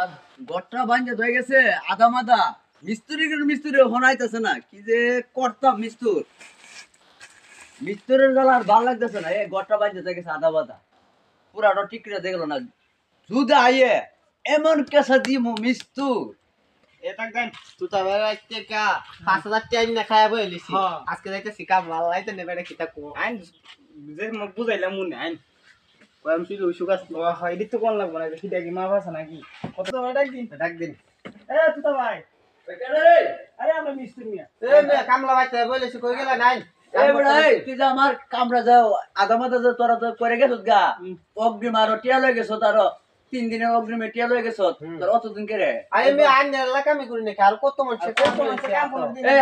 আর গট্টা বাঞ্জা হয়ে গেছে আদা মাদা মিস্ত্রি হনাইতেছে না কি যে করতাম মিস্ত্রির জ্বালা আর ভালো লাগতেছে না এই গট্টা বাঞ্জা হয়ে গেছে আদা মাদা পুরাটা টিকরে দেখলো না যদি আইয়ে এমন কেসা দিব মিস্তুর এটাক দেন তুতা বেড়া কা 5000 টাইম না খায়া বইলিছি আজকে যাইতেছি কাম আল্লাহ তো নেবে কিতা কো আইন যে মক বুঝাইলাম মনে আইন কয়ম ছিল সুগাস হয় এদিক তো কোন লাগবে না কি দেখি মা ভাষা নাকি কত তো ডাক দিন এ তুতা ভাই আরে আমরা মিস্ত্রি মিয়া এ মে কামলা ভাইতে বইলিছি কই গেলা নাই এই বড় এই তুই যে আমার কামরা যাও আদা মাদা যে তোরা তো করে গেছত গা অগ্রিম আরো টিয়া লয়ে গেছো তার 3 দিনের অগ্রিমে টিয়া লয়ে গেছো তোর অতদিন করে আরে মে আইন এলাকা আমি করি না আর কত মানুষ কাম করে এই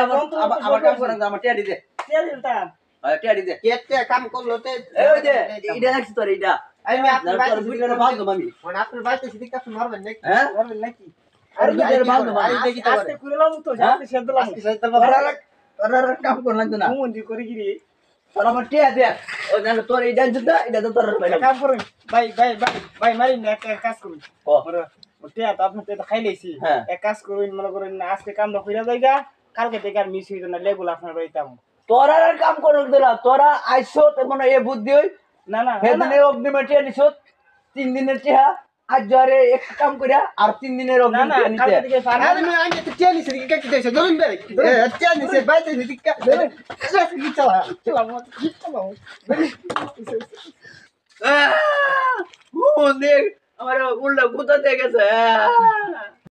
আমার কাম করে আমার টিয়া দিতে টিয়া দিতাম টিয়া দিতে কেটে কাম করলো তে এই ওই যে ইডা রাখছি তোর ইডা আরে মে আপনার তোর বুইটারে ভাগ দম আমি মানে আপনার বাইতে সিদি কাছে মারবেন নাকি হ্যাঁ মারবেন নাকি আরে বুইটারে ভাগ দম আরে দেখি তো আজকে কুরলাম তো আজকে সেদলাম আজকে সেদলাম তোর কাম কর লাগতো না মন দি করি গিরি তোর আমার টিয়া দে ও জানো তোর ইডা দিতে এটা তো তোর পাইলাম কাম করুন ভাই মারি না একটা কাজ করুন ও টিয়া তো আপনি তো খাই লাইছি হ্যাঁ এক কাজ করুন মনে করেন আজকে কামটা কইরা যাইগা কালকে থেকে আর মিস হইতো না লেগুল আপনার রইতাম তোরা আর কাম করো দিলা তোরা আইছো তে মনে এ বুদ্ধি হই না না সেদিনে অগ্নিমে টিয়া নিছো 3 দিনের টিয়া আজ জরে এক কাম কইরা আর 3 দিনের না অগ্নিম না টিয়া নিতে কালকে থেকে আরে আমি আইনে তো টিয়া নিছি কি কি দেছে ধরুন বে টিয়া নিছে বাইতে নিছি কি কি চালা চালা মত কি চালা ও দেখ আমার উল্টা গুতা দিয়ে গেছে